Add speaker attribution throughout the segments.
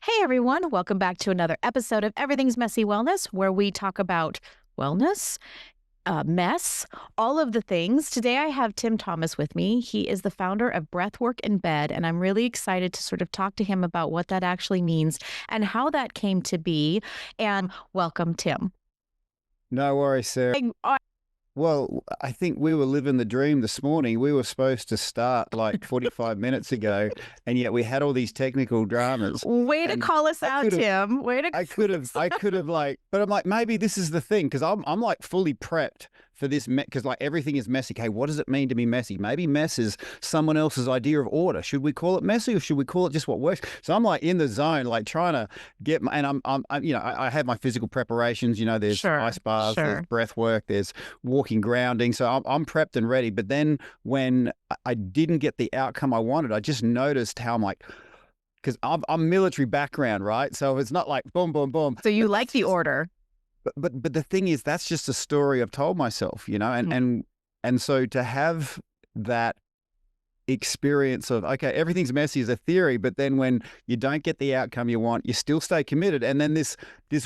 Speaker 1: Hey everyone, welcome back to another episode of Everything's Messy Wellness, where we talk about wellness, mess, all of the things. Today I have Tim Thomas with me. He is the founder of Breathwork in Bed, and I'm really excited to sort of talk to him about what that actually means and how that came to be. And welcome, Tim.
Speaker 2: No worries, Sarah.
Speaker 1: I-
Speaker 2: Well, I think we were living the dream this morning. We were supposed to start like 45 minutes ago, and yet we had all these technical dramas.
Speaker 1: Way to
Speaker 2: And
Speaker 1: call us
Speaker 2: I
Speaker 1: out,
Speaker 2: could have,
Speaker 1: Tim. Way to
Speaker 2: I could have like, but I'm like, maybe this is the thing because I'm like fully prepped for this because like everything is messy. Okay, what does it mean to be messy? Maybe mess is someone else's idea of order. Should we call it messy or should we call it just what works? So I'm like in the zone, like trying to get my, and I have my physical preparations. There's
Speaker 1: Sure,
Speaker 2: ice baths,
Speaker 1: sure.
Speaker 2: there's breath work, there's walking, grounding. So I'm prepped and ready. But then when I didn't get the outcome I wanted, I just noticed how I'm like, because I'm military background, right? So it's not like boom, boom, boom.
Speaker 1: So you like the order.
Speaker 2: But the thing is, that's just a story I've told myself, and so to have that experience of, okay, everything's messy is a theory, but then when you don't get the outcome you want, you still stay committed. And then this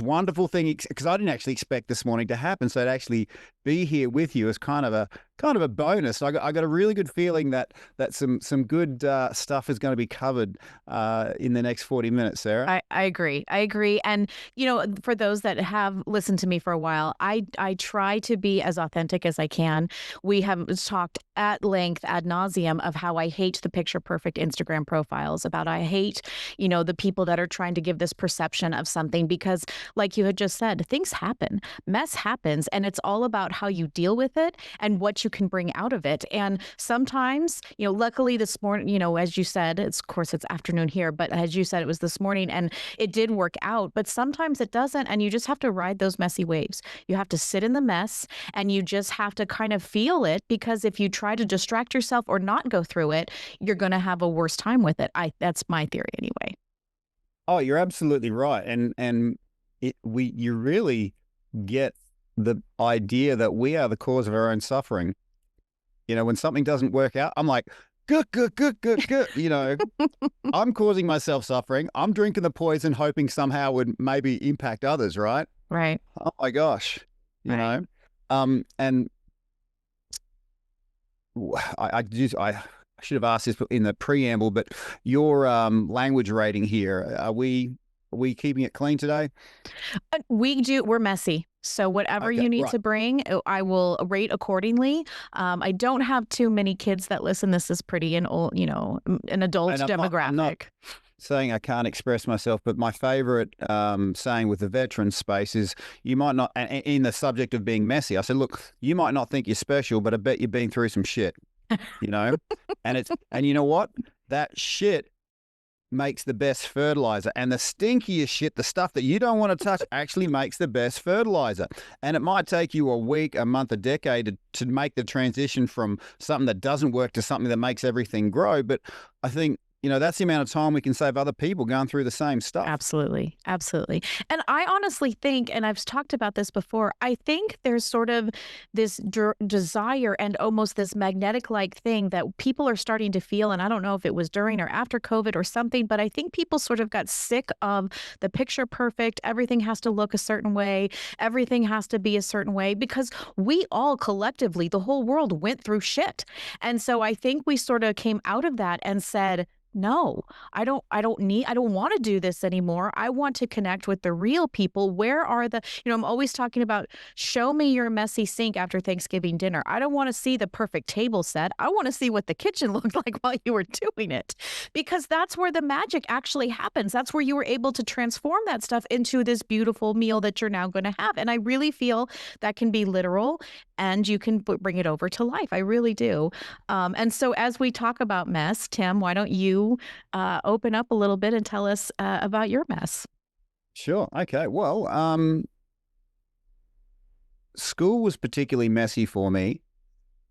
Speaker 2: wonderful thing, because I didn't actually expect this morning to happen, so to actually be here with you is kind of a bonus. I got a really good feeling that some good stuff is going to be covered in the next 40 minutes, Sarah.
Speaker 1: I agree. I agree. And, for those that have listened to me for a while, I try to be as authentic as I can. We have talked at length ad nauseum of how I hate the picture perfect Instagram profiles, about I hate, the people that are trying to give this perception of something because, like you had just said, things happen, mess happens, and it's all about how you deal with it and what you can bring out of it. And sometimes, luckily this morning, as you said, of course it's afternoon here, but as you said, it was this morning and it did work out, but sometimes it doesn't. And you just have to ride those messy waves. You have to sit in the mess and you just have to kind of feel it, because if you try to distract yourself or not go through it, you're going to have a worse time with it. That's my theory anyway.
Speaker 2: Oh, you're absolutely right. And you really get the idea that we are the cause of our own suffering. When something doesn't work out, I'm like, good. I'm causing myself suffering. I'm drinking the poison, hoping somehow would maybe impact others, right?
Speaker 1: Right.
Speaker 2: Oh my gosh.
Speaker 1: Right.
Speaker 2: And I should have asked this in the preamble, but your language rating here, are we keeping it clean today?
Speaker 1: We're messy. So whatever
Speaker 2: Okay,
Speaker 1: you need
Speaker 2: right.
Speaker 1: to bring, I will rate accordingly. I don't have too many kids that listen. This is pretty an old, an adult
Speaker 2: And
Speaker 1: demographic.
Speaker 2: I'm not saying I can't express myself, but my favorite saying with the veteran space is, you might not, in the subject of being messy, I said, look, you might not think you're special, but I bet you've been through some shit, and you know what? That shit makes the best fertilizer, and the stinkiest shit, the stuff that you don't want to touch, actually makes the best fertilizer. And it might take you a week, a month, a decade to make the transition from something that doesn't work to something that makes everything grow. But I think, that's the amount of time we can save other people going through the same stuff.
Speaker 1: Absolutely. Absolutely. And I honestly think, and I've talked about this before, I think there's sort of this desire and almost this magnetic-like thing that people are starting to feel. And I don't know if it was during or after COVID or something, but I think people sort of got sick of the picture perfect. Everything has to look a certain way. Everything has to be a certain way, because we all collectively, the whole world, went through shit. And so I think we sort of came out of that and said, no, I don't want to do this anymore. I want to connect with the real people. Where are I'm always talking about, show me your messy sink after Thanksgiving dinner. I don't want to see the perfect table set. I want to see what the kitchen looked like while you were doing it, because that's where the magic actually happens. That's where you were able to transform that stuff into this beautiful meal that you're now going to have. And I really feel that can be literal and you can bring it over to life. I really do. And so as we talk about mess, Tim, why don't you open up a little bit and tell us about your mess?
Speaker 2: Sure. Okay. Well, school was particularly messy for me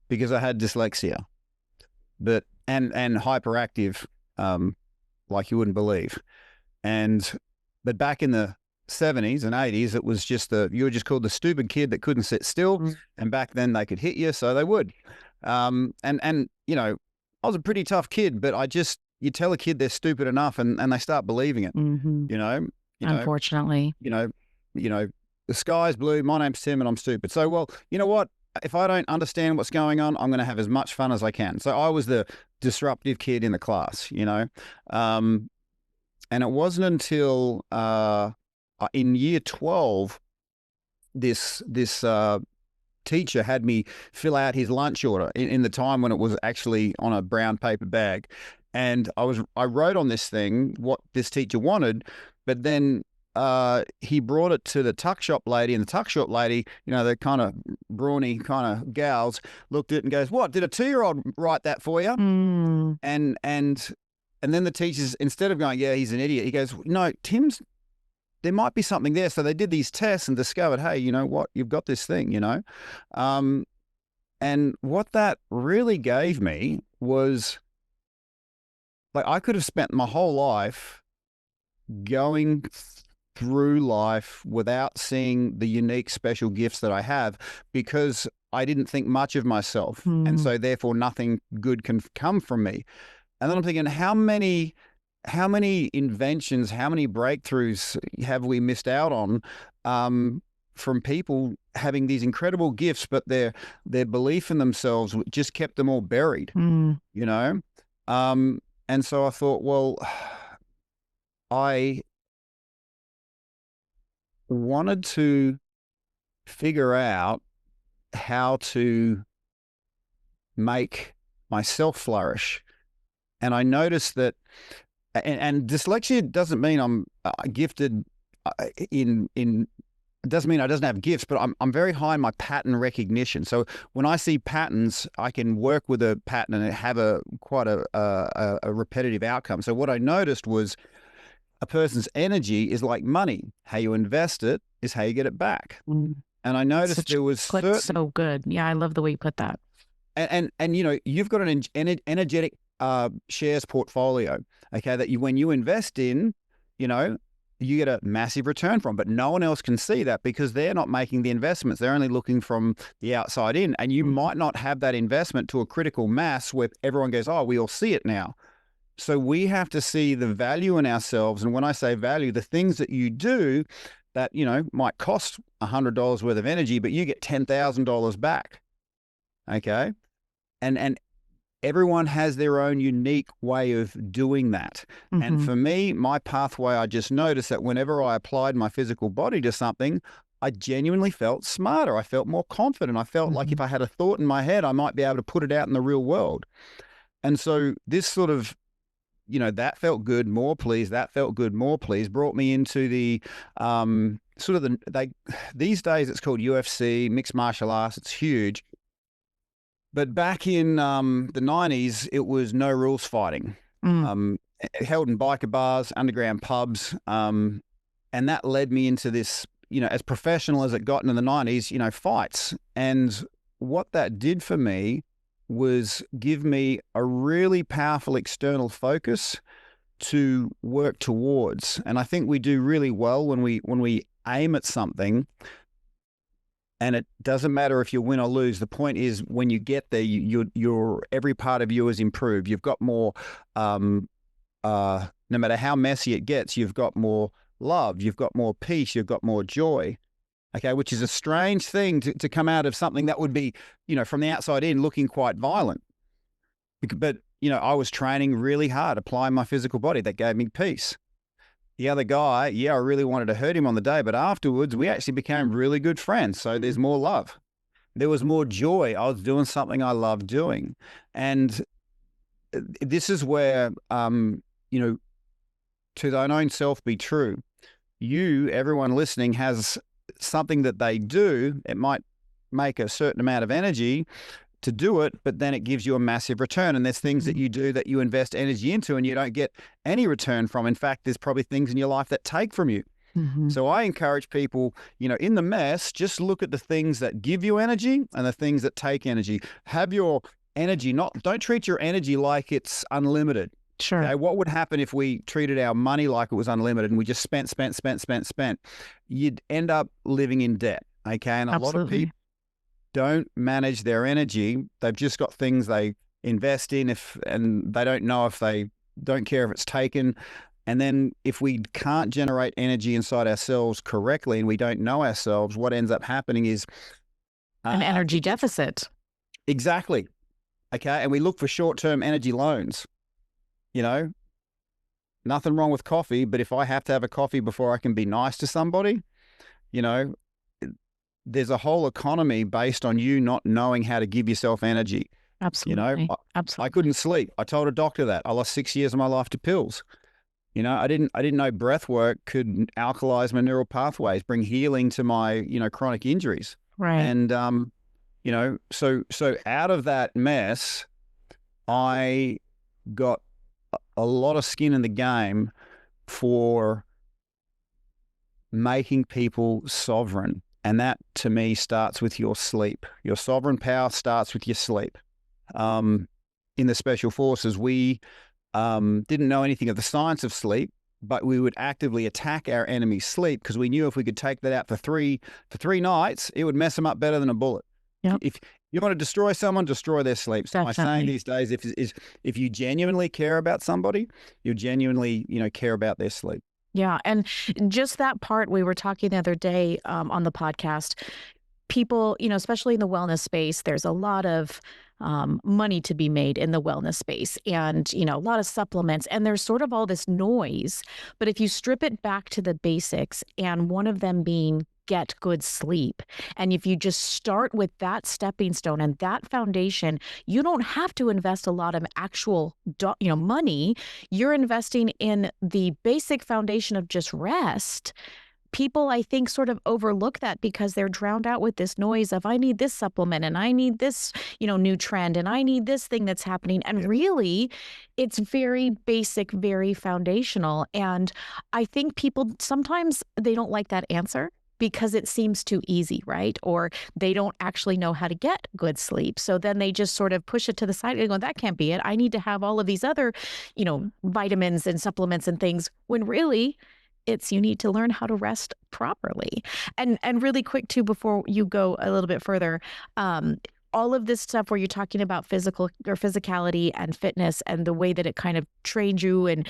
Speaker 2: because I had dyslexia, but and hyperactive, like you wouldn't believe. But back in the 70s and 80s, it was just you were just called the stupid kid that couldn't sit still.
Speaker 1: Mm.
Speaker 2: And back then they could hit you, so they would. I was a pretty tough kid, but I just you tell a kid they're stupid enough and they start believing it,
Speaker 1: Mhm.
Speaker 2: you know, you know,
Speaker 1: Unfortunately.
Speaker 2: you know, the sky's blue, my name's Tim and I'm stupid. So, well, you know what? If I don't understand what's going on, I'm going to have as much fun as I can. So I was the disruptive kid in the class, and it wasn't until in year 12, this teacher had me fill out his lunch order in the time when it was actually on a brown paper bag. And I wrote on this thing what this teacher wanted, but then he brought it to the tuck shop lady, and the tuck shop lady, the kind of brawny kind of gals, looked at it and goes, "What, did a 2-year-old write that for you?"
Speaker 1: Mm.
Speaker 2: And then the teachers, instead of going, "Yeah, he's an idiot," he goes, "No, there might be something there." So they did these tests and discovered, hey, you know what? You've got this thing, and what that really gave me was, like, I could have spent my whole life going through life without seeing the unique special gifts that I have, because I didn't think much of myself. And so therefore nothing good can come from me. And then I'm thinking, how many inventions, how many breakthroughs have we missed out on from people having these incredible gifts, but their belief in themselves just kept them all buried, And so I thought, well, I wanted to figure out how to make myself flourish. And I noticed that, and dyslexia doesn't mean I'm gifted it doesn't mean I doesn't have gifts, but I'm very high in my pattern recognition. So when I see patterns, I can work with a pattern and have quite a repetitive outcome. So what I noticed was, a person's energy is like money. How you invest it is how you get it back. And I noticed there was
Speaker 1: so good. Yeah, I love the way you put that.
Speaker 2: And you've got an energetic shares portfolio, okay, that when you invest in, you get a massive return from, but no one else can see that because they're not making the investments. They're only looking from the outside in, and you might not have that investment to a critical mass where everyone goes, "Oh, we all see it now." So we have to see the value in ourselves. And when I say value, the things that you do that, might cost $100 worth of energy, but you get $10,000 back. Okay. And everyone has their own unique way of doing that. And for me, my pathway, I just noticed that whenever I applied my physical body to something, I genuinely felt smarter. I felt more confident. I felt like if I had a thought in my head, I might be able to put it out in the real world. And so this sort of, that felt good, more please, that felt good, more please, brought me into the these days it's called UFC, mixed martial arts. It's huge. But back in the 90s, it was no rules fighting, held in biker bars, underground pubs. And that led me into this, as professional as it got in the 90s, fights. And what that did for me was give me a really powerful external focus to work towards. And I think we do really well when we aim at something, and it doesn't matter if you win or lose. The point is, when you get there, your every part of you is improved. You've got more, no matter how messy it gets, you've got more love, you've got more peace, you've got more joy. Okay, which is a strange thing to come out of something that would be, from the outside in looking quite violent. But, I was training really hard, applying my physical body. That gave me peace. The other guy, I really wanted to hurt him on the day, but afterwards we actually became really good friends. So there's more love. There was more joy. I was doing something I loved doing. And this is where, to thine own self be true. Everyone listening, has something that they do. It might make a certain amount of energy to do it, but then it gives you a massive return. And there's things that you do that you invest energy into and you don't get any return from. In fact, there's probably things in your life that take from you. So I encourage people, in the mess, just look at the things that give you energy and the things that take energy. Have your energy, don't treat your energy like it's unlimited.
Speaker 1: Sure.
Speaker 2: Okay? What would happen if we treated our money like it was unlimited and we just spent? You'd end up living in debt. Okay. And a lot of people don't manage their energy. They've just got things they invest in and they don't know if they don't care if it's taken. And then if we can't generate energy inside ourselves correctly and we don't know ourselves, what ends up happening is
Speaker 1: An energy deficit.
Speaker 2: Exactly. Okay. And we look for short-term energy loans. You know, nothing wrong with coffee, but if I have to have a coffee before I can be nice to somebody, you know, there's a whole economy based on you not knowing how to give yourself energy.
Speaker 1: Absolutely.
Speaker 2: You know, I couldn't sleep. I told a doctor that I lost 6 years of my life to pills. You know, I didn't know breathwork could alkalize my neural pathways, bring healing to my, you know, chronic injuries.
Speaker 1: Right.
Speaker 2: And, you know, so out of that mess, I got a lot of skin in the game for making people sovereign. And that, to me, starts with your sleep. Your sovereign power starts with your sleep. In the Special Forces, we didn't know anything of the science of sleep, but we would actively attack our enemy's sleep because we knew if we could take that out for three nights, it would mess them up better than a bullet.
Speaker 1: Yep.
Speaker 2: If you want to destroy someone, destroy their sleep. So my saying these days is if you genuinely care about somebody, you genuinely, you know, care about their sleep.
Speaker 1: Yeah. And just that part, we were talking the other day on the podcast, people, you know, especially in the wellness space, there's a lot of money to be made in the wellness space and, you know, a lot of supplements, and there's sort of all this noise. But if you strip it back to the basics, and one of them being get good sleep, and if you just start with that stepping stone and that foundation, you don't have to invest a lot of actual, you know, money. You're investing in the basic foundation of just rest. People, I think, sort of overlook that because they're drowned out with this noise of I need this supplement and I need this, you know, new trend and I need this thing that's happening. And really, it's very basic, very foundational. And I think people sometimes they don't like that answer because it seems too easy, right? Or they don't actually know how to get good sleep. So then they just sort of push it to the side and go, that can't be it. I need to have all of these other, you know, vitamins and supplements and things, when really it's you need to learn how to rest properly. And really quick too, before you go a little bit further, all of this stuff where you're talking about physical or physicality and fitness and the way that it kind of trained you and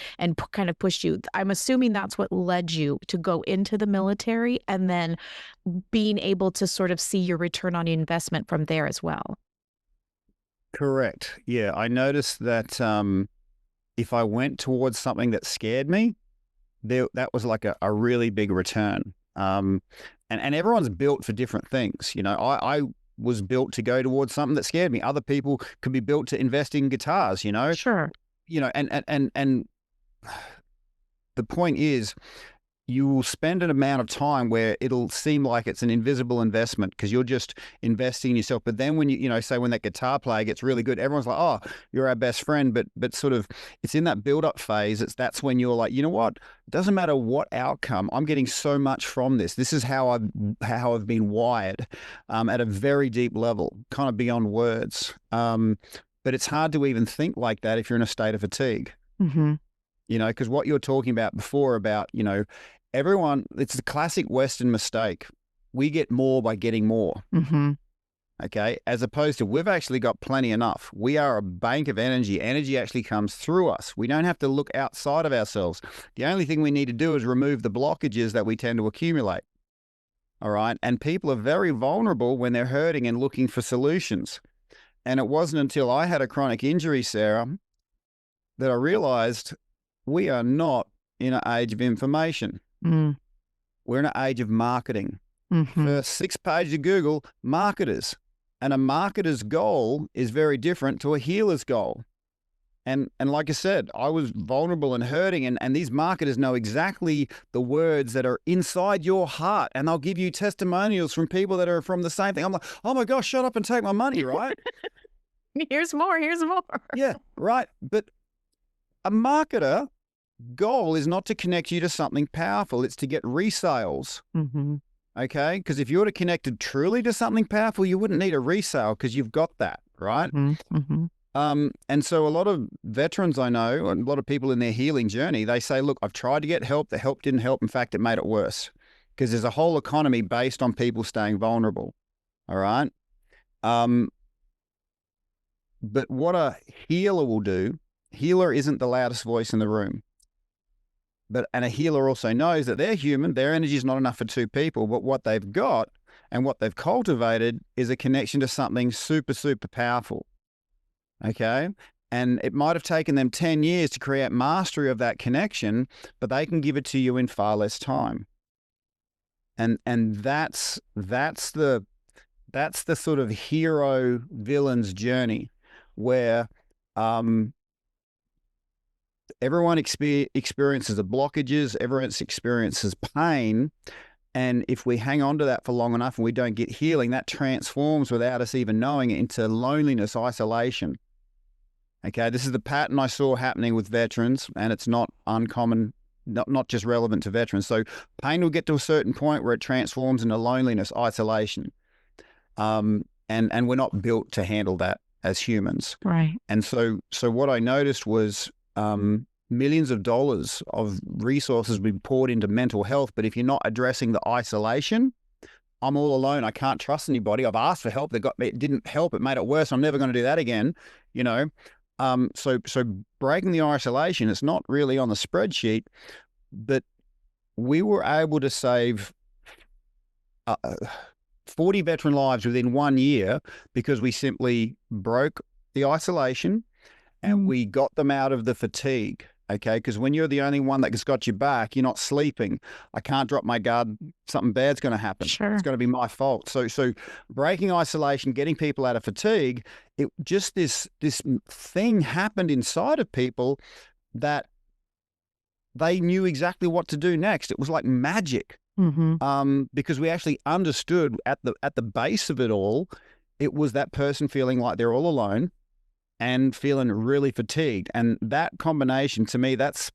Speaker 1: kind of pushed you. I'm assuming that's what led you to go into the military and then being able to sort of see your return on investment from there as well.
Speaker 2: Correct. Yeah. I noticed that if I went towards something that scared me, that was like a really big return. And everyone's built for different things. You know, I was built to go towards something that scared me. Other people could be built to invest in guitars, you know?
Speaker 1: Sure.
Speaker 2: You know, and the point is, you will spend an amount of time where it'll seem like it's an invisible investment because you're just investing in yourself. But then when you know, say when that guitar player gets really good, everyone's like, oh, you're our best friend. But sort of it's in that build-up phase. That's when you're like, you know what? It doesn't matter what outcome. I'm getting so much from this. This is how I've been wired at a very deep level, kind of beyond words. But it's hard to even think like that if you're in a state of fatigue.
Speaker 1: Mm-hmm.
Speaker 2: You know, because what you're talking about before about, you know, everyone, it's the classic Western mistake. We get more by getting more.
Speaker 1: Mm-hmm.
Speaker 2: Okay. As opposed to we've actually got plenty enough. We are a bank of energy. Energy actually comes through us. We don't have to look outside of ourselves. The only thing we need to do is remove the blockages that we tend to accumulate. All right. And people are very vulnerable when they're hurting and looking for solutions. And it wasn't until I had a chronic injury, Sarah, that I realized we are not in an age of information.
Speaker 1: Mm.
Speaker 2: We're in an age of marketing.
Speaker 1: Mm-hmm.
Speaker 2: First 6 pages of Google, marketers. And a marketer's goal is very different to a healer's goal. And like I said, I was vulnerable and hurting, and these marketers know exactly the words that are inside your heart, and they'll give you testimonials from people that are from the same thing. I'm like, oh my gosh, shut up and take my money, right?
Speaker 1: Here's more.
Speaker 2: Yeah, right. But a marketer goal is not to connect you to something powerful. It's to get resales.
Speaker 1: Mm-hmm.
Speaker 2: Okay. Because if you were to connected truly to something powerful, you wouldn't need a resale because you've got that. Right.
Speaker 1: Mm-hmm. Mm-hmm.
Speaker 2: And so a lot of veterans I know, and a lot of people in their healing journey, they say, look, I've tried to get help. The help didn't help. In fact, it made it worse because there's a whole economy based on people staying vulnerable. All right. But what a healer will do healer isn't the loudest voice in the room. And a healer also knows that they're human. Their energy is not enough for two people. But what they've got and what they've cultivated is a connection to something super, super powerful. Okay. And it might have taken them 10 years to create mastery of that connection, but they can give it to you in far less time. And that's the sort of hero villain's journey where everyone experiences the blockages, everyone experiences pain. And if we hang on to that for long enough and we don't get healing, that transforms without us even knowing it into loneliness, isolation. Okay, this is the pattern I saw happening with veterans, and it's not uncommon, not just relevant to veterans. So pain will get to a certain point where it transforms into loneliness, isolation. And we're not built to handle that as humans.
Speaker 1: Right.
Speaker 2: And so what I noticed was millions of dollars of resources being poured into mental health. But if you're not addressing the isolation, I'm all alone. I can't trust anybody. I've asked for help. It didn't help. It made it worse. I'm never going to do that again. You know, so breaking the isolation, it's not really on the spreadsheet, but we were able to save 40 veteran lives within 1 year because we simply broke the isolation and we got them out of the fatigue. Okay, because when you're the only one that's got your back, you're not sleeping. I can't drop my guard. Something bad's going to happen.
Speaker 1: Sure.
Speaker 2: It's going to be my fault. So breaking isolation, getting people out of fatigue, this thing happened inside of people that they knew exactly what to do next. It was like magic. Because we actually understood at the base of it all, it was that person feeling like they're all alone and feeling really fatigued. And that combination, to me, that's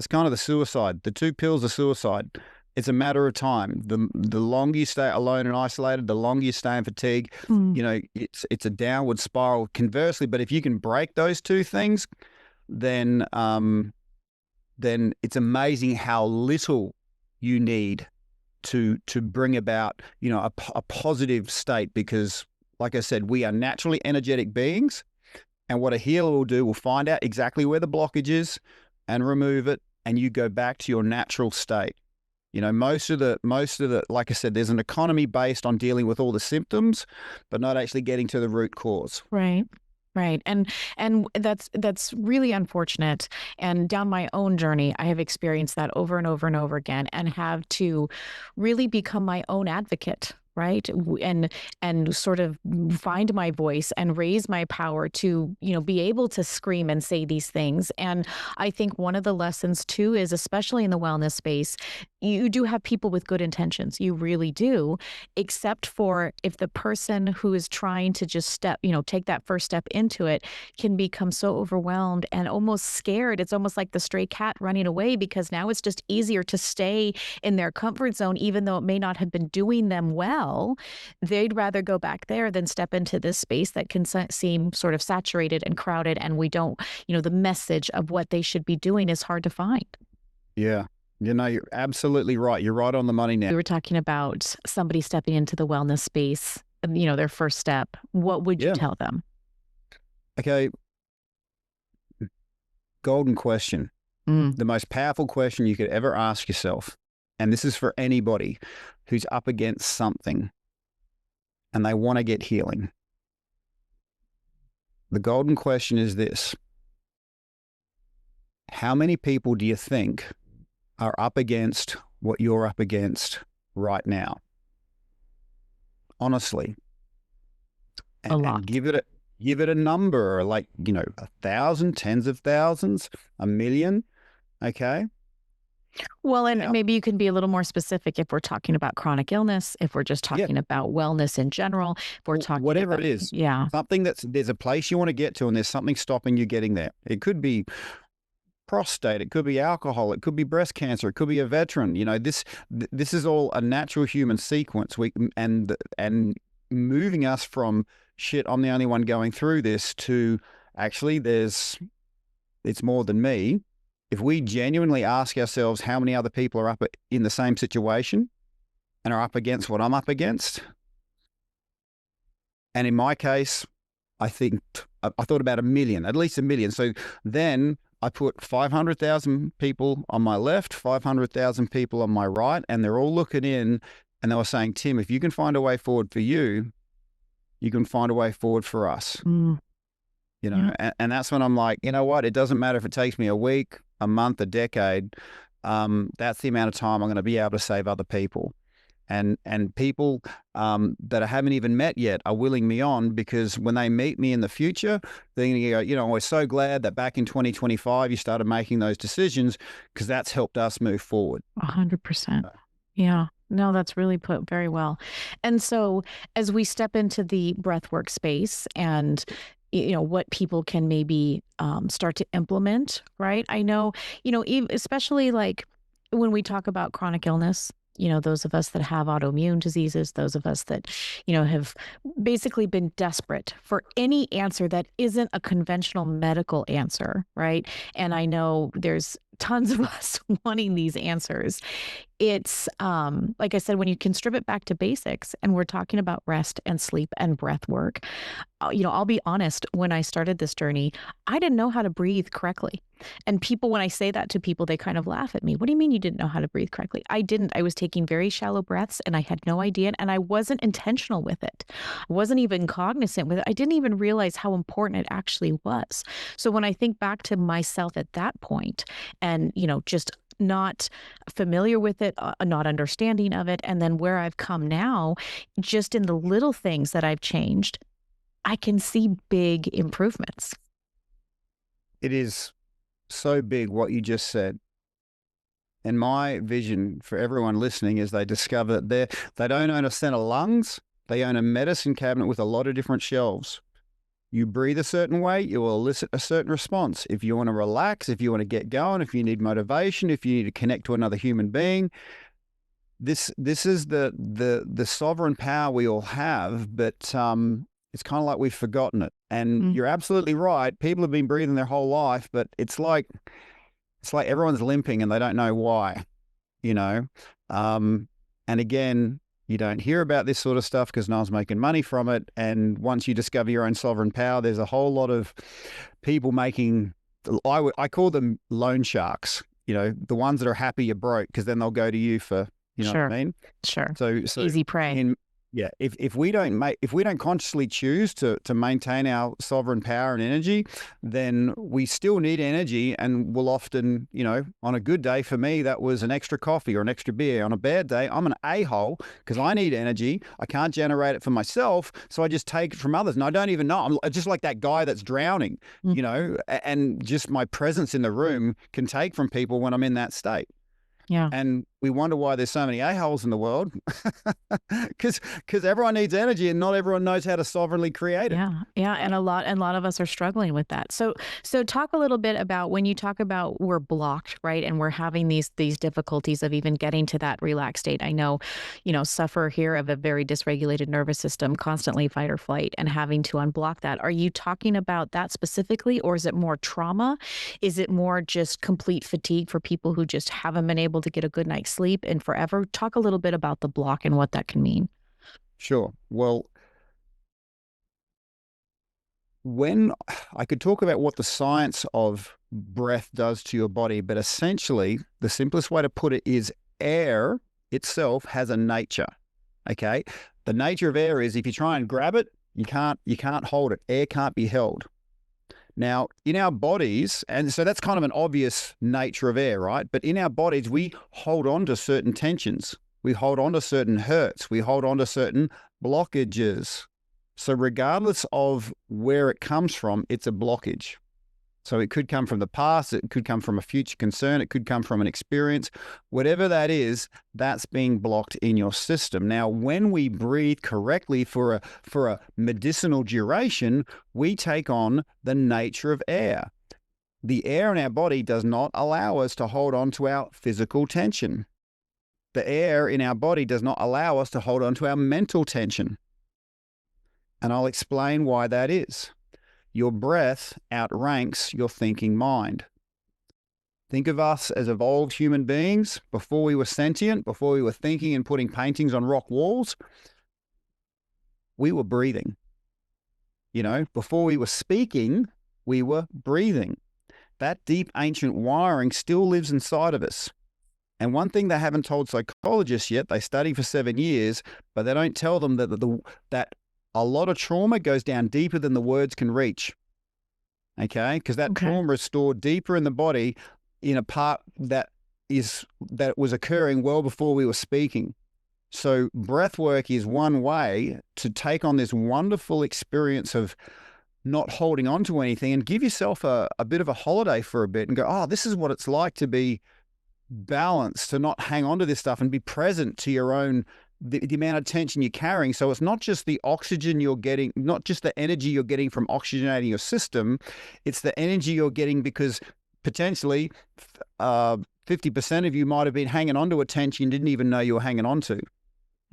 Speaker 2: kind of the suicide. The two pills are suicide. It's a matter of time. The longer you stay alone and isolated, the longer you stay in fatigue. You know, it's a downward spiral. Conversely, but if you can break those two things, then it's amazing how little you need to bring about, you know, a positive state. Because, like I said, we are naturally energetic beings. And what a healer will do will find out exactly where the blockage is and remove it, and you go back to your natural state. You know, most of the, like I said, there's an economy based on dealing with all the symptoms, but not actually getting to the root cause.
Speaker 1: Right. Right. And that's really unfortunate. And down my own journey, I have experienced that over and over and over again, and have to really become my own advocate. Right. And sort of find my voice and raise my power to, you know, be able to scream and say these things. And I think one of the lessons too is, especially in the wellness space, you do have people with good intentions. You really do, except for if the person who is trying to just take that first step into it can become so overwhelmed and almost scared. It's almost like the stray cat running away, because now it's just easier to stay in their comfort zone, even though it may not have been doing them well. They'd rather go back there than step into this space that can seem sort of saturated and crowded, and we don't, the message of what they should be doing is hard to find.
Speaker 2: Yeah. You know, you're absolutely right. You're right on the money now.
Speaker 1: We were talking about somebody stepping into the wellness space, their first step. What would you tell them?
Speaker 2: Okay. Golden question. The most powerful question you could ever ask yourself. And this is for anybody who's up against something and they want to get healing. The golden question is this: how many people do you think are up against what you're up against right now? Honestly.
Speaker 1: A lot.
Speaker 2: And give it a number, like, 1,000, tens of thousands, 1 million. Okay.
Speaker 1: Well, and maybe you can be a little more specific if we're talking about chronic illness, if we're just talking about wellness in general, if we're talking
Speaker 2: whatever
Speaker 1: about,
Speaker 2: it is.
Speaker 1: Yeah.
Speaker 2: Something there's a place you want to get to, and there's something stopping you getting there. It could be prostate, it could be alcohol, it could be breast cancer, it could be a veteran. This is all a natural human sequence. And moving us from shit, I'm the only one going through this, to actually it's more than me. If we genuinely ask ourselves how many other people are up in the same situation and are up against what I'm up against, and in my case, I think I thought about 1 million, at least 1 million. So then I put 500,000 people on my left, 500,000 people on my right, and they're all looking in and they were saying, Tim, if you can find a way forward for you, you can find a way forward for us.
Speaker 1: Mm.
Speaker 2: You know, and that's when I'm like, you know what? It doesn't matter if it takes me a week, a month, a decade. That's the amount of time I'm going to be able to save other people. And people that I haven't even met yet are willing me on, because when they meet me in the future, they're going to go, you know, we're so glad that back in 2025 you started making those decisions, because that's helped us move forward.
Speaker 1: 100%. Yeah. No, that's really put very well. And so as we step into the breathwork space and, you know, what people can maybe start to implement, right? I know, you know, especially like when we talk about chronic illness, you know, those of us that have autoimmune diseases, those of us that, you know, have basically been desperate for any answer that isn't a conventional medical answer, right? And I know there's tons of us wanting these answers. It's like I said, when you can strip it back to basics, and we're talking about rest and sleep and breath work, you know, I'll be honest, when I started this journey, I didn't know how to breathe correctly. And people, when I say that to people, they kind of laugh at me. What do you mean you didn't know how to breathe correctly? I didn't. I was taking very shallow breaths and I had no idea. And I wasn't intentional with it. I wasn't even cognizant with it. I didn't even realize how important it actually was. So when I think back to myself at that point and, you know, just not familiar with it, not understanding of it, and then where I've come now, just in the little things that I've changed, I can see big improvements.
Speaker 2: It is so big what you just said. And my vision for everyone listening is they discover that they don't own a set of lungs, they own a medicine cabinet with a lot of different shelves. You breathe a certain way, you will elicit a certain response. If you want to relax, if you want to get going, if you need motivation, if you need to connect to another human being, this is the sovereign power we all have, but it's kind of like we've forgotten it. And you're absolutely right. People have been breathing their whole life, but it's like everyone's limping and they don't know why, you know. And again, you don't hear about this sort of stuff because no one's making money from it. And once you discover your own sovereign power, there's a whole lot of people making, I call them loan sharks, you know, the ones that are happy you're broke because then they'll go to you for, you know what I mean?
Speaker 1: Sure.
Speaker 2: So
Speaker 1: Easy prey.
Speaker 2: If we don't consciously choose to maintain our sovereign power and energy, then we still need energy, and we'll often, you know, on a good day for me, that was an extra coffee or an extra beer. On a bad day, I'm an a-hole because I need energy. I can't generate it for myself, so I just take it from others, and I don't even know. I'm just like that guy that's drowning, you know, and just my presence in the room can take from people when I'm in that state.
Speaker 1: Yeah.
Speaker 2: And we wonder why there's so many a-holes in the world, because everyone needs energy and not everyone knows how to sovereignly create it.
Speaker 1: Yeah. And a lot of us are struggling with that. So talk a little bit about when you talk about we're blocked, right? And we're having these difficulties of even getting to that relaxed state. I know, you know, suffer here of a very dysregulated nervous system, constantly fight or flight, and having to unblock that. Are you talking about that specifically, or is it more trauma? Is it more just complete fatigue for people who just haven't been able to get a good night's sleep in forever? Talk a little bit about the block and what that can mean.
Speaker 2: Sure. Well, when I could talk about what the science of breath does to your body, but essentially the simplest way to put it is air itself has a nature. Okay. The nature of air is if you try and grab it, you can't hold it. Air can't be held. Now, in our bodies, and so that's kind of an obvious nature of air, right? But in our bodies, we hold on to certain tensions. We hold on to certain hurts. We hold on to certain blockages. So regardless of where it comes from, it's a blockage. So it could come from the past, it could come from a future concern, it could come from an experience. Whatever that is, that's being blocked in your system. Now, when we breathe correctly for a medicinal duration, we take on the nature of air. The air in our body does not allow us to hold on to our physical tension. The air in our body does not allow us to hold on to our mental tension. And I'll explain why that is. Your breath outranks your thinking mind. Think of us as evolved human beings before we were sentient, before we were thinking and putting paintings on rock walls. We were breathing. before we were speaking, we were breathing. That deep ancient wiring still lives inside of us. And one thing they haven't told psychologists yet, they study for 7 years, but they don't tell them that a lot of trauma goes down deeper than the words can reach. Okay? Because that trauma is stored deeper in the body in a part that was occurring well before we were speaking. So breath work is one way to take on this wonderful experience of not holding on to anything and give yourself a bit of a holiday for a bit and go, oh, this is what it's like to be balanced, to not hang on to this stuff and be present to your own, the amount of tension you're carrying. So it's not just the oxygen you're getting, not just the energy you're getting from oxygenating your system, it's the energy you're getting because potentially 50% of you might have been hanging on to a tension you didn't even know you were hanging on to.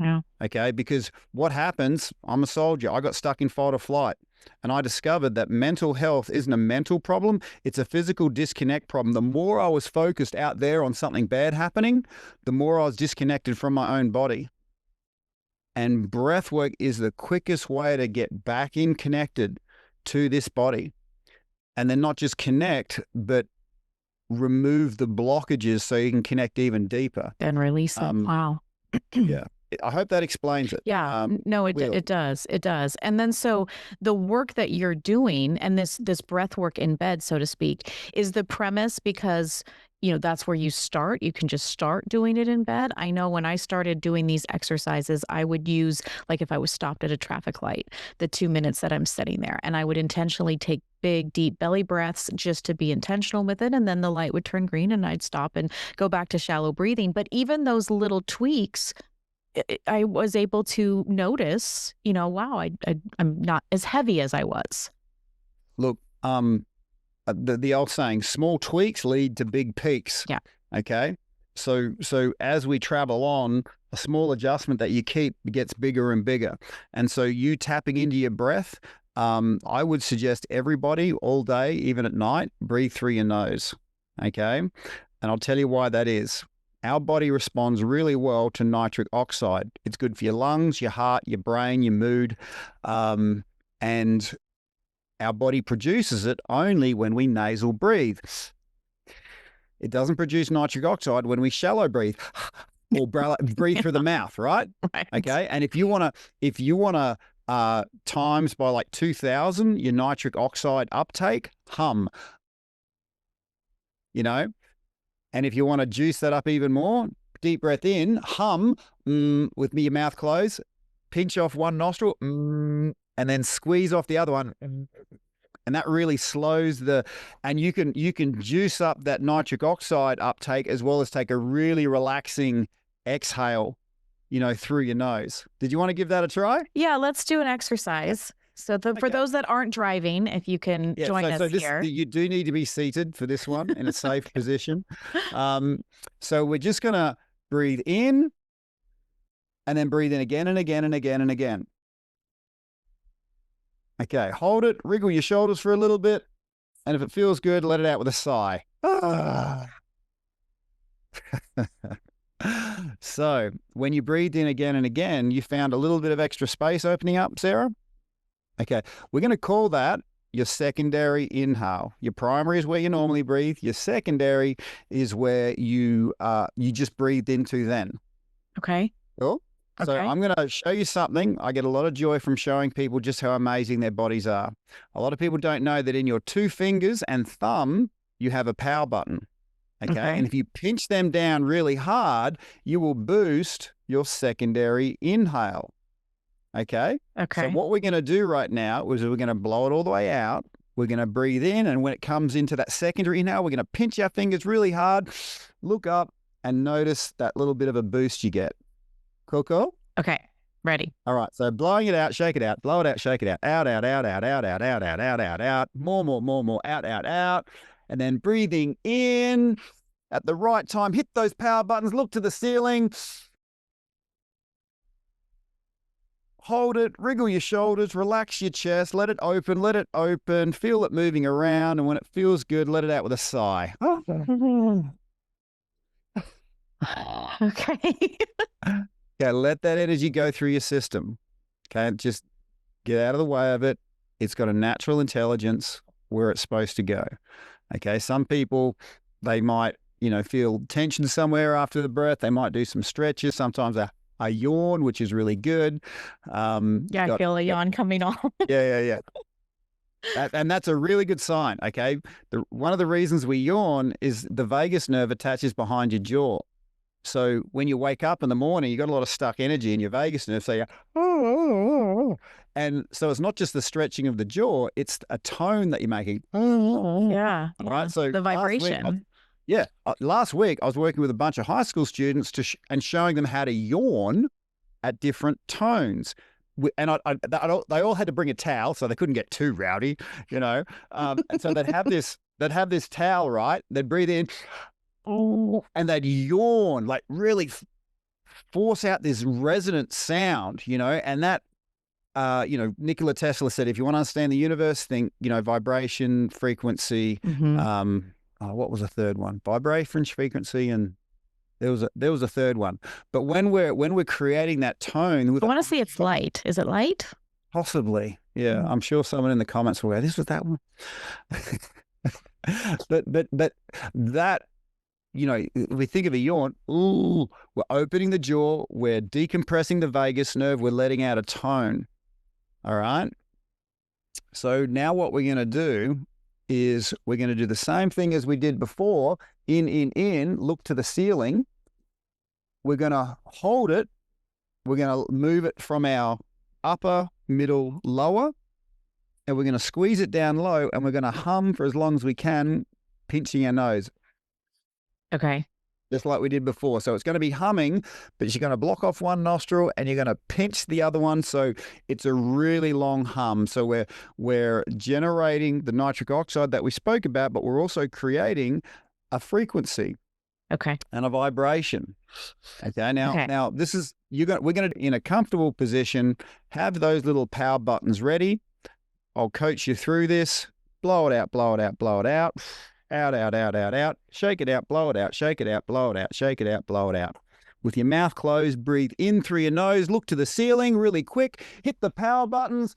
Speaker 1: Yeah.
Speaker 2: Okay. Because what happens, I'm a soldier. I got stuck in fight or flight. And I discovered that mental health isn't a mental problem. It's a physical disconnect problem. The more I was focused out there on something bad happening, the more I was disconnected from my own body. And breath work is the quickest way to get back in connected to this body. And then not just connect, but remove the blockages so you can connect even deeper.
Speaker 1: And release it. Wow.
Speaker 2: Yeah. I hope that explains it.
Speaker 1: Yeah, no, it does. It does. And then so the work that you're doing and this breath work in bed, so to speak, is the premise because, that's where you start. You can just start doing it in bed. I know when I started doing these exercises, I would use, like if I was stopped at a traffic light, the 2 minutes that I'm sitting there, and I would intentionally take big, deep belly breaths just to be intentional with it. And then the light would turn green and I'd stop and go back to shallow breathing. But even those little tweaks, I was able to notice, wow, I'm not as heavy as I was.
Speaker 2: Look, the old saying, small tweaks lead to big peaks.
Speaker 1: Yeah.
Speaker 2: Okay. So as we travel on, a small adjustment that you keep gets bigger and bigger. And so you tapping into your breath, I would suggest everybody all day, even at night, breathe through your nose. Okay. And I'll tell you why that is. Our body responds really well to nitric oxide. It's good for your lungs, your heart, your brain, your mood. And our body produces it only when we nasal breathe. It doesn't produce nitric oxide when we shallow breathe or breathe through the mouth, right?
Speaker 1: Right.
Speaker 2: Okay. And if you wanna times by like 2,000 your nitric oxide uptake, hum. And if you want to juice that up even more, deep breath in, hum with your mouth closed, pinch off one nostril, and then squeeze off the other one. And that really slows and you can juice up that nitric oxide uptake as well as take a really relaxing exhale, through your nose. Did you want to give that a try?
Speaker 1: Yeah, let's do an exercise. So for those that aren't driving, if you can join us here.
Speaker 2: You do need to be seated for this one in a safe position. So we're just going to breathe in and then breathe in again and again and again and again. Okay, hold it, wriggle your shoulders for a little bit. And if it feels good, let it out with a sigh. So when you breathed in again and again, you found a little bit of extra space opening up, Sarah? Okay, we're going to call that your secondary inhale. Your primary is where you normally breathe. Your secondary is where you just breathed into then.
Speaker 1: Okay.
Speaker 2: Cool.
Speaker 1: Okay.
Speaker 2: So I'm going to show you something. I get a lot of joy from showing people just how amazing their bodies are. A lot of people don't know that in your 2 fingers and thumb, you have a power button. Okay. And if you pinch them down really hard, you will boost your secondary inhale. Okay. So what we're going to do right now is we're going to blow it all the way out. We're going to breathe in. And when it comes into that secondary inhale, we're going to pinch our fingers really hard, look up and notice that little bit of a boost you get. Cool?
Speaker 1: Okay. Ready.
Speaker 2: All right. So blowing it out, shake it out, blow it out, shake it out, out, out, out, out, out, out, out, out, out, out, out, more, out, out, out. And then breathing in at the right time, hit those power buttons, look to the ceiling. Hold it, wriggle your shoulders, relax your chest, let it open, feel it moving around, and when it feels good, let it out with a sigh.
Speaker 1: Okay.
Speaker 2: Okay, let that energy go through your system. Okay, just get out of the way of it. It's got a natural intelligence where it's supposed to go. Okay. Some people, they might, feel tension somewhere after the breath. They might do some stretches. Sometimes a yawn, which is really good.
Speaker 1: Yeah, I feel a yawn coming on.
Speaker 2: Yeah. And that's a really good sign. Okay. One of the reasons we yawn is the vagus nerve attaches behind your jaw. So when you wake up in the morning, you got a lot of stuck energy in your vagus nerve. So you and so it's not just the stretching of the jaw; it's a tone that you're making.
Speaker 1: Yeah.
Speaker 2: Right. So
Speaker 1: the vibration.
Speaker 2: Last week I was working with a bunch of high school students and showing them how to yawn at different tones. And they all had to bring a towel, so they couldn't get too rowdy, And so they'd have this towel, right? They'd breathe in. And they'd yawn, like really force out this resonant sound, and that, Nikola Tesla said, if you want to understand the universe, think, vibration, frequency, what was the third one? Vibration, frequency, and there was a third one. But when we're creating that tone,
Speaker 1: I want to say it's light. Is it light?
Speaker 2: Possibly. Yeah. I'm sure someone in the comments will go, this was that one. but that, we think of a yawn, we're opening the jaw, we're decompressing the vagus nerve, we're letting out a tone. All right. So now what we're going to do is we're going to do the same thing as we did before. In, look to the ceiling. We're going to hold it. We're going to move it from our upper, middle, lower, and we're going to squeeze it down low, and we're going to hum for as long as we can, pinching our nose.
Speaker 1: Okay.
Speaker 2: Just like we did before. So it's going to be humming, but you're going to block off one nostril and you're going to pinch the other one. So it's a really long hum. So we're generating the nitric oxide that we spoke about, but we're also creating a frequency.
Speaker 1: Okay.
Speaker 2: And a vibration. Okay. Now this is we're going to, in a comfortable position, have those little power buttons ready. I'll coach you through this. Blow it out, blow it out, blow it out. Out, out, out, out, out. Shake it out, blow it out, shake it out, blow it out, shake it out, blow it out. With your mouth closed, breathe in through your nose, look to the ceiling really quick, hit the power buttons,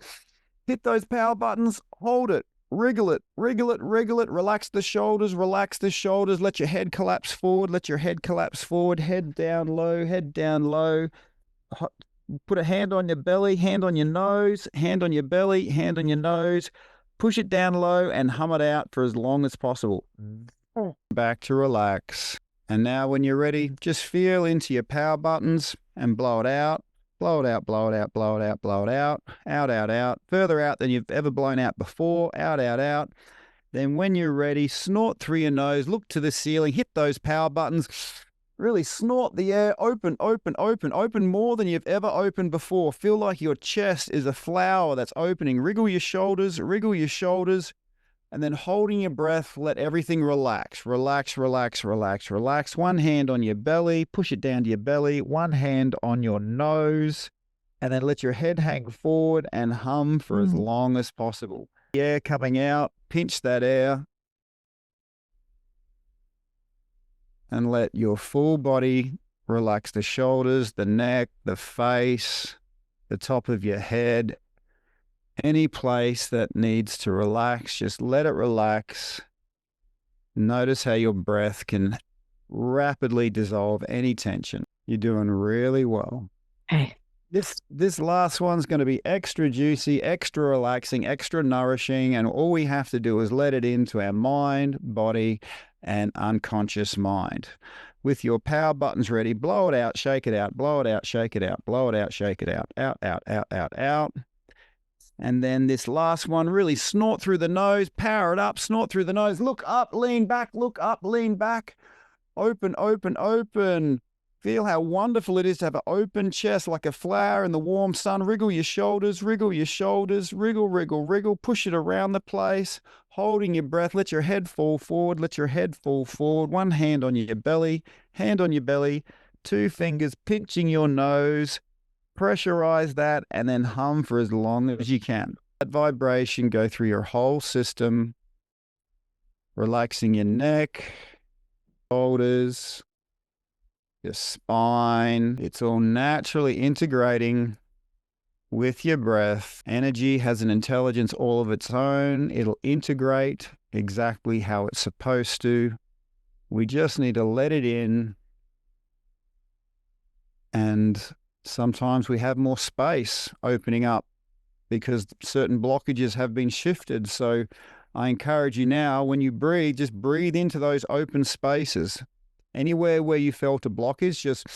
Speaker 2: hit those power buttons, hold it, wriggle it, wriggle it, wriggle it, relax the shoulders, let your head collapse forward, head down low, put a hand on your belly, hand on your nose, hand on your belly, hand on your nose. Push it down low and hum it out for as long as possible. Back to relax. And now when you're ready, just feel into your power buttons and blow it out. Blow it out, blow it out, blow it out, blow it out. Out, out, out. Further out than you've ever blown out before. Out, out, out. Then when you're ready, snort through your nose, look to the ceiling, hit those power buttons. Really snort the air, open more than you've ever opened before. Feel like your chest is a flower that's opening. Wriggle your shoulders, and then holding your breath, let everything relax. Relax. One hand on your belly, push it down to your belly, one hand on your nose, and then let your head hang forward and hum for as long as possible. Air coming out, pinch that air. And let your full body relax the shoulders, the neck, the face, the top of your head. Any place that needs to relax, just let it relax. Notice how your breath can rapidly dissolve any tension. You're doing really well.
Speaker 1: Hey.
Speaker 2: This last one's going to be extra juicy, extra relaxing, extra nourishing, and all we have to do is let it into our mind, body, and unconscious mind. With your power buttons ready, blow it out, shake it out, blow it out, shake it out, blow it out, shake it out, out, out, out, out, out. And then this last one, really snort through the nose, power it up, snort through the nose, look up, lean back, open, open, open. Feel how wonderful it is to have an open chest like a flower in the warm sun. Wriggle your shoulders, wriggle, push it around the place, holding your breath. Let your head fall forward, One hand on your belly, two fingers pinching your nose. Pressurize that and then hum for as long as you can. That vibration go through your whole system, relaxing your neck, shoulders, your spine. It's all naturally integrating with your breath. Energy has an intelligence all of its own. It'll integrate exactly how it's supposed to. We just need to let it in. And sometimes we have more space opening up because certain blockages have been shifted. So I encourage you now, when you breathe, just breathe into those open spaces. Anywhere where you felt a blockage, just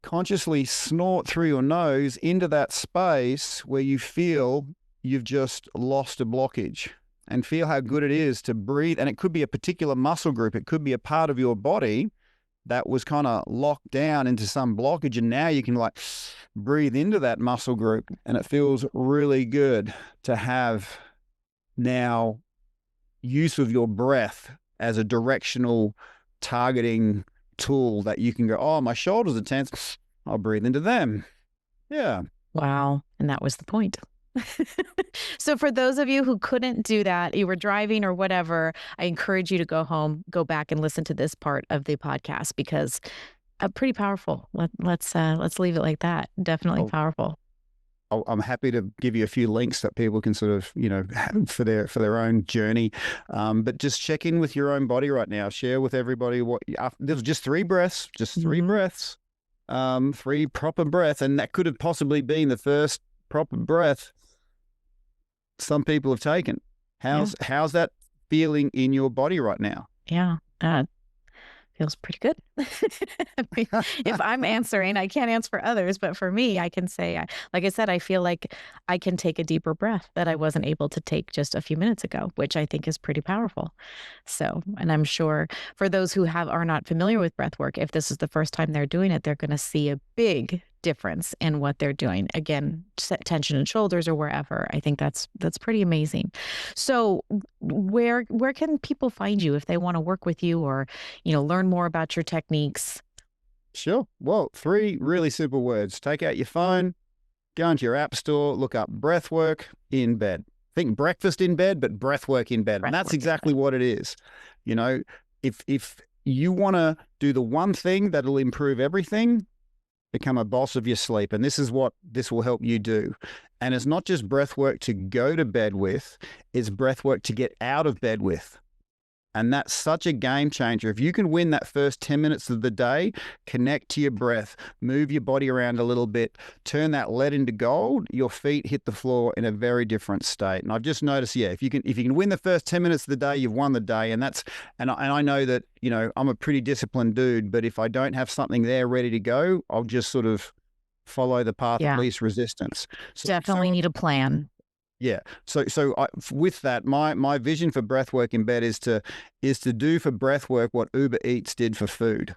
Speaker 2: consciously snort through your nose into that space where you feel you've just lost a blockage, and feel how good it is to breathe. And it could be a particular muscle group. It could be a part of your body that was kind of locked down into some blockage, and now you can like breathe into that muscle group, and it feels really good to have now use of your breath as a directional targeting tool that you can go, oh, my shoulders are tense, I'll breathe into them. Yeah.
Speaker 1: Wow. And that was the point. So for those of you who couldn't do that, you were driving or whatever, I encourage you to go home, go back and listen to this part of the podcast, because pretty powerful. Let's leave it like that. Definitely powerful.
Speaker 2: I'm happy to give you a few links that people can sort of, have for their own journey. But just check in with your own body right now. Share with everybody there was just 3 breaths, three breaths, 3 proper breaths. And that could have possibly been the first proper breath some people have taken. How's that feeling in your body right now?
Speaker 1: Yeah. Feels pretty good. I mean, if I'm answering, I can't answer for others, but for me, I can say, like I said, I feel like I can take a deeper breath that I wasn't able to take just a few minutes ago, which I think is pretty powerful. So, and I'm sure for those who are not familiar with breath work, if this is the first time they're doing it, they're going to see a big difference in what they're doing. Again, tension in shoulders or wherever. I think that's pretty amazing. So where can people find you if they want to work with you or, learn more about your techniques?
Speaker 2: Sure. Well, 3 really simple words. Take out your phone, go into your app store, look up Breathwork in bed. Think breakfast in bed, but Breathwork in bed. And that's exactly what it is. If you want to do the one thing that'll improve everything, become a boss of your sleep. And this is what this will help you do. And it's not just breath work to go to bed with, it's breath work to get out of bed with. And that's such a game changer. If you can win that first 10 minutes of the day, connect to your breath, move your body around a little bit, turn that lead into gold, your feet hit the floor in a very different state. And I've just noticed, if you can win the first 10 minutes of the day, you've won the day. And I know that, I'm a pretty disciplined dude, but if I don't have something there ready to go, I'll just sort of follow the path of least resistance.
Speaker 1: Definitely need a plan.
Speaker 2: Yeah. So with that, my vision for breathwork in bed is to do for breathwork what Uber Eats did for food.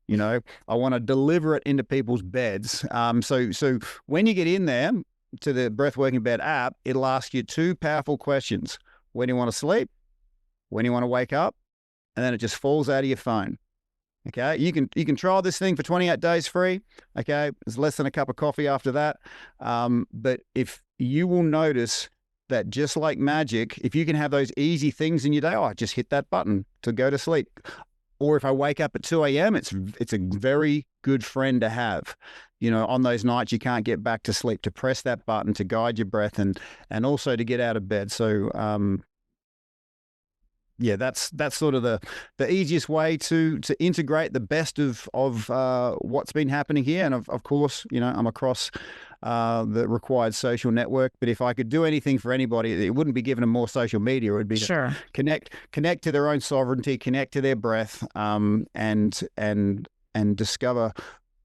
Speaker 2: I want to deliver it into people's beds. So when you get in there to the Breathwork in Bed app, it'll ask you 2 powerful questions: when do you want to sleep? When do you want to wake up? And then it just falls out of your phone. Okay, you can try this thing for 28 days free. Okay, it's less than a cup of coffee after that. But if you will notice that just like magic, if you can have those easy things in your day, I just hit that button to go to sleep. Or if I wake up at 2 a.m., it's a very good friend to have. On those nights you can't get back to sleep, to press that button to guide your breath and also to get out of bed. So that's sort of the easiest way to integrate the best of what's been happening here. And of course, I'm across the required social network. But if I could do anything for anybody, it wouldn't be giving them more social media. It would be to connect to their own sovereignty, connect to their breath, and discover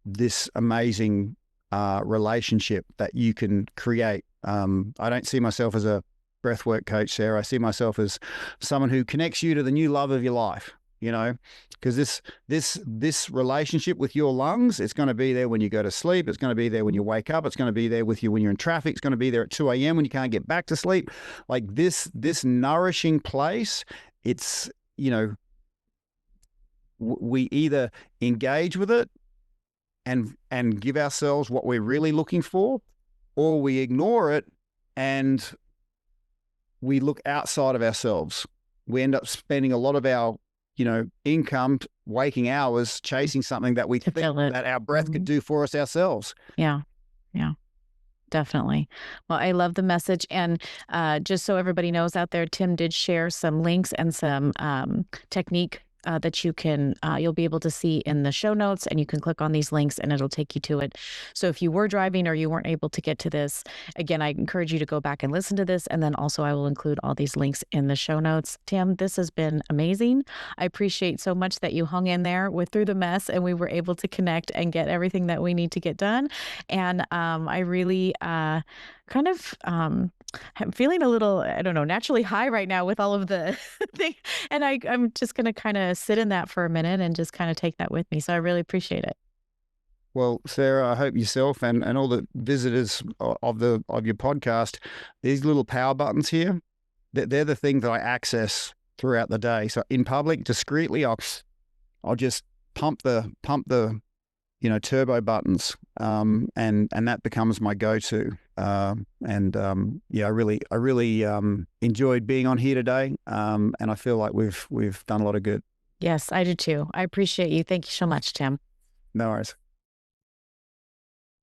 Speaker 2: this amazing relationship that you can create. I don't see myself as a breathwork coach, Sarah. I see myself as someone who connects you to the new love of your life, because this relationship with your lungs, it's going to be there when you go to sleep. It's going to be there when you wake up. It's going to be there with you when you're in traffic. It's going to be there at 2 a.m. when you can't get back to sleep. Like this nourishing place, it's, we either engage with it and give ourselves what we're really looking for, or we ignore it and we look outside of ourselves. We end up spending a lot of our, income, waking hours chasing something that we think that our breath could do for us ourselves.
Speaker 1: Yeah. Yeah. Definitely. Well, I love the message. And just so everybody knows out there, Tim did share some links and some technique that you'll be able to see in the show notes, and you can click on these links and it'll take you to it. So if you were driving or you weren't able to get to this, again, I encourage you to go back and listen to this. And then also I will include all these links in the show notes. Tim, this has been amazing. I appreciate so much that you hung in there through the mess and we were able to connect and get everything that we need to get done. And I really I'm feeling a little, I don't know, naturally high right now with all of the thing. And I'm just going to kind of sit in that for a minute and just kind of take that with me. So I really appreciate it.
Speaker 2: Well, Sarah, I hope yourself and all the visitors of your podcast, these little power buttons here, they're the things that I access throughout the day. So in public, discreetly, I'll just pump the turbo buttons, and that becomes my go-to. I really enjoyed being on here today, and I feel like we've done a lot of good.
Speaker 1: Yes, I do too. I appreciate you. Thank you so much, Tim.
Speaker 2: No worries.